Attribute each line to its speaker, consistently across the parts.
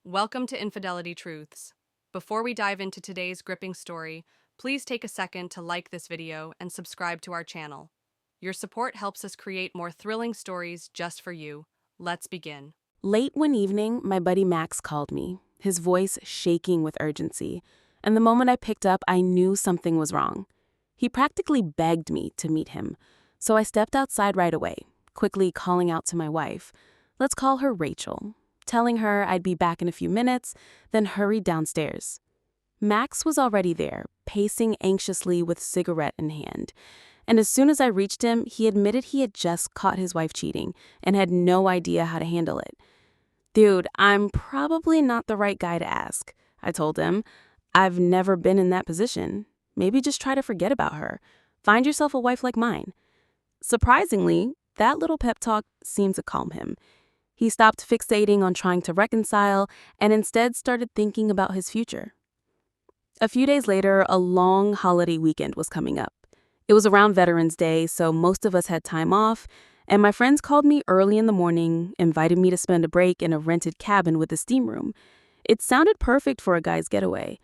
Speaker 1: Welcome to Infidelity Truths. Before we dive into today's gripping story, please take a second to like this video and subscribe to our channel. Your support helps us create more thrilling stories just for you. Let's begin.
Speaker 2: Late one evening, my buddy Max called me, his voice shaking with urgency, and the moment I picked up, I knew something was wrong. He practically begged me to meet him, so I stepped outside right away, quickly calling out to my wife. Let's call her Rachel, telling her I'd be back in a few minutes, then hurried downstairs. Max was already there, pacing anxiously with cigarette in hand. And as soon as I reached him, he admitted he had just caught his wife cheating and had no idea how to handle it. Dude, I'm probably not the right guy to ask, I told him. I've never been in that position. Maybe just try to forget about her. Find yourself a wife like mine. Surprisingly, that little pep talk seemed to calm him. He stopped fixating on trying to reconcile and instead started thinking about his future. A few days later, a long holiday weekend was coming up. It was around Veterans Day, so most of us had time off, and my friends called me early in the morning, invited me to spend a break in a rented cabin with a steam room. It sounded perfect for a guy's getaway.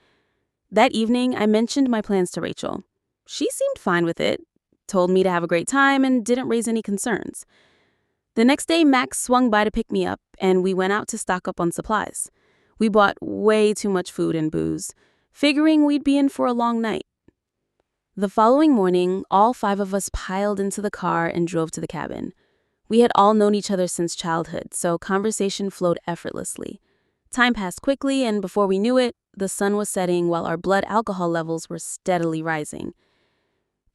Speaker 2: That evening, I mentioned my plans to Rachel. She seemed fine with it, told me to have a great time, and didn't raise any concerns. The next day, Max swung by to pick me up, and we went out to stock up on supplies. We bought way too much food and booze, figuring we'd be in for a long night. The following morning, all 5 of us piled into the car and drove to the cabin. We had all known each other since childhood, so conversation flowed effortlessly. Time passed quickly, and before we knew it, the sun was setting while our blood alcohol levels were steadily rising.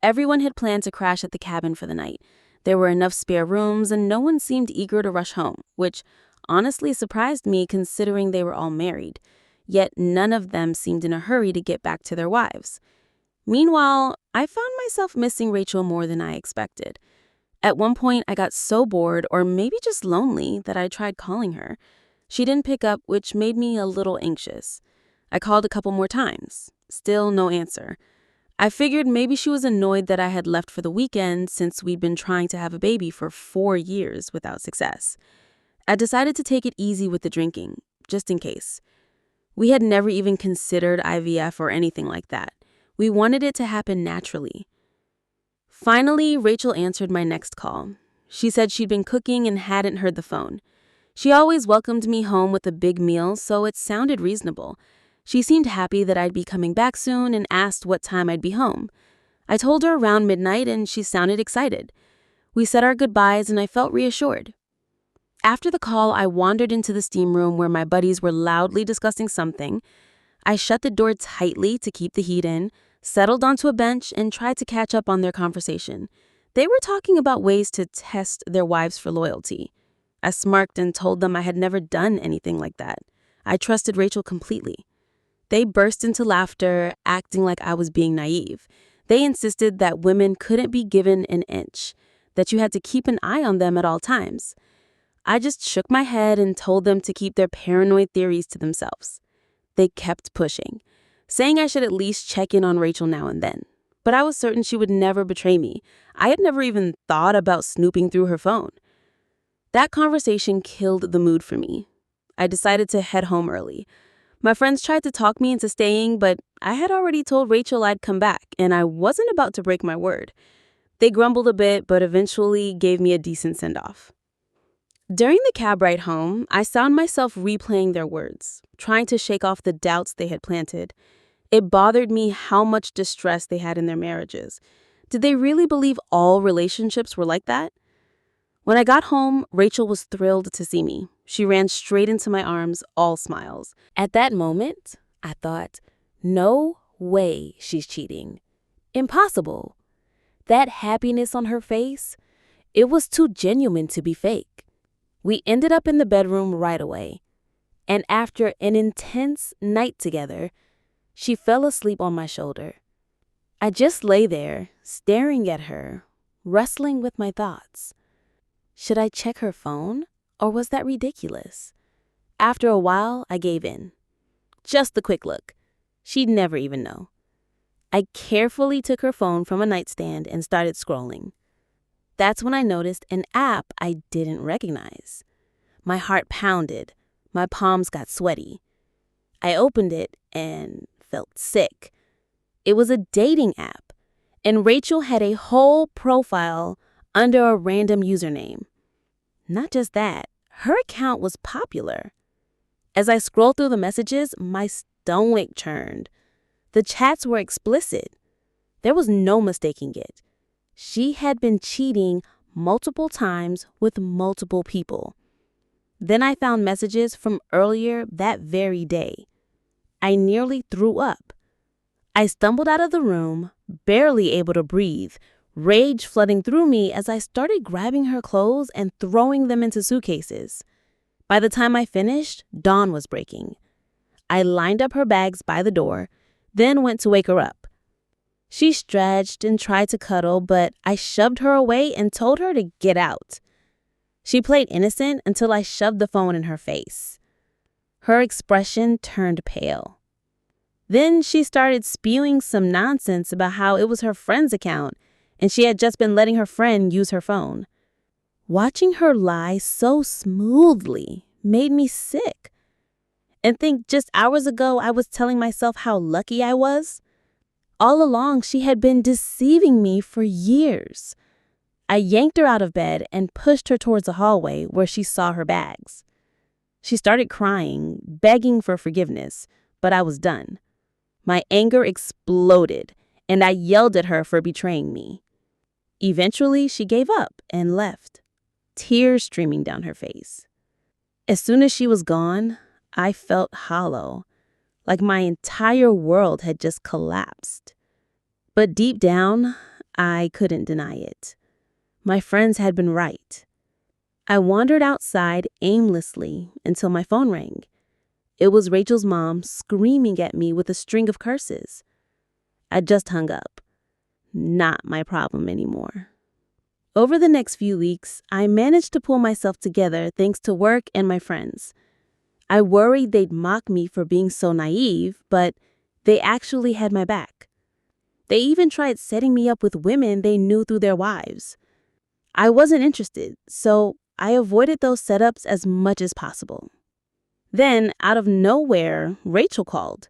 Speaker 2: Everyone had planned to crash at the cabin for the night. There were enough spare rooms, and no one seemed eager to rush home, which honestly surprised me considering they were all married. Yet none of them seemed in a hurry to get back to their wives. Meanwhile, I found myself missing Rachel more than I expected. At one point, I got so bored, or maybe just lonely, that I tried calling her. She didn't pick up, which made me a little anxious. I called a couple more times. Still no answer. I figured maybe she was annoyed that I had left for the weekend since we'd been trying to have a baby for 4 years without success. I decided to take it easy with the drinking, just in case. We had never even considered IVF or anything like that. We wanted it to happen naturally. Finally, Rachel answered my next call. She said she'd been cooking and hadn't heard the phone. She always welcomed me home with a big meal, so it sounded reasonable. She seemed happy that I'd be coming back soon and asked what time I'd be home. I told her around midnight, and she sounded excited. We said our goodbyes, and I felt reassured. After the call, I wandered into the steam room where my buddies were loudly discussing something. I shut the door tightly to keep the heat in, settled onto a bench, and tried to catch up on their conversation. They were talking about ways to test their wives for loyalty. I smirked and told them I had never done anything like that. I trusted Rachel completely. They burst into laughter, acting like I was being naive. They insisted that women couldn't be given an inch, that you had to keep an eye on them at all times. I just shook my head and told them to keep their paranoid theories to themselves. They kept pushing, saying I should at least check in on Rachel now and then. But I was certain she would never betray me. I had never even thought about snooping through her phone. That conversation killed the mood for me. I decided to head home early. My friends tried to talk me into staying, but I had already told Rachel I'd come back, and I wasn't about to break my word. They grumbled a bit, but eventually gave me a decent send-off. During the cab ride home, I found myself replaying their words, trying to shake off the doubts they had planted. It bothered me how much distress they had in their marriages. Did they really believe all relationships were like that? When I got home, Rachel was thrilled to see me. She ran straight into my arms, all smiles. At that moment, I thought, no way she's cheating. Impossible. That happiness on her face, it was too genuine to be fake. We ended up in the bedroom right away. And after an intense night together, she fell asleep on my shoulder. I just lay there, staring at her, wrestling with my thoughts. Should I check her phone, or was that ridiculous? After a while, I gave in. Just a quick look. She'd never even know. I carefully took her phone from a nightstand and started scrolling. That's when I noticed an app I didn't recognize. My heart pounded. My palms got sweaty. I opened it and felt sick. It was a dating app, and Rachel had a whole profile under a random username. Not just that, her account was popular. As I scrolled through the messages, my stomach churned. The chats were explicit. There was no mistaking it. She had been cheating multiple times with multiple people. Then I found messages from earlier that very day. I nearly threw up. I stumbled out of the room, barely able to breathe, rage flooding through me as I started grabbing her clothes and throwing them into suitcases. By the time I finished, dawn was breaking. I lined up her bags by the door, then went to wake her up. She stretched and tried to cuddle, but I shoved her away and told her to get out. She played innocent until I shoved the phone in her face. Her expression turned pale. Then she started spewing some nonsense about how it was her friend's account and she had just been letting her friend use her phone. Watching her lie so smoothly made me sick. And think just hours ago I was telling myself how lucky I was. All along she had been deceiving me for years. I yanked her out of bed and pushed her towards the hallway where she saw her bags. She started crying, begging for forgiveness, but I was done. My anger exploded, and I yelled at her for betraying me. Eventually, she gave up and left, tears streaming down her face. As soon as she was gone, I felt hollow, like my entire world had just collapsed. But deep down, I couldn't deny it. My friends had been right. I wandered outside aimlessly until my phone rang. It was Rachel's mom screaming at me with a string of curses. I just hung up. Not my problem anymore. Over the next few weeks, I managed to pull myself together thanks to work and my friends. I worried they'd mock me for being so naive, but they actually had my back. They even tried setting me up with women they knew through their wives. I wasn't interested, so I avoided those setups as much as possible. Then, out of nowhere, Rachel called.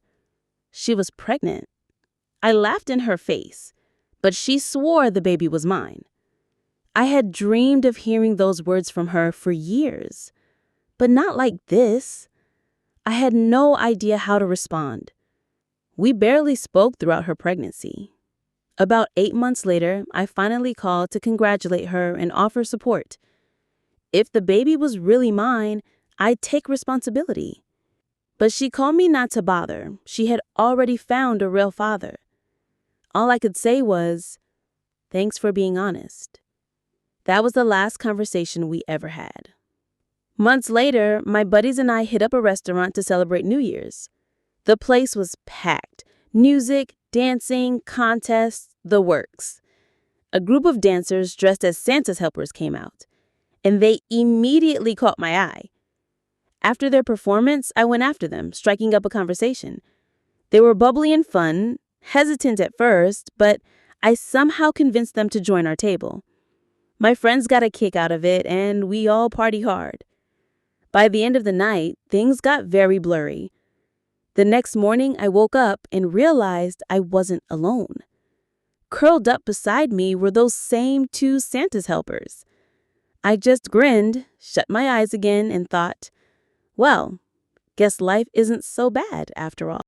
Speaker 2: She was pregnant. I laughed in her face, but she swore the baby was mine. I had dreamed of hearing those words from her for years, but not like this. I had no idea how to respond. We barely spoke throughout her pregnancy. About 8 months later, I finally called to congratulate her and offer support. If the baby was really mine, I'd take responsibility. But she called me not to bother. She had already found a real father. All I could say was, "Thanks for being honest." That was the last conversation we ever had. Months later, my buddies and I hit up a restaurant to celebrate New Year's. The place was packed. Music, dancing, contests, the works. A group of dancers dressed as Santa's helpers came out, and they immediately caught my eye. After their performance, I went after them, striking up a conversation. They were bubbly and fun, hesitant at first, but I somehow convinced them to join our table. My friends got a kick out of it, and we all party hard. By the end of the night, things got very blurry. The next morning, I woke up and realized I wasn't alone. Curled up beside me were those same 2 Santa's helpers. I just grinned, shut my eyes again, and thought, well, guess life isn't so bad after all.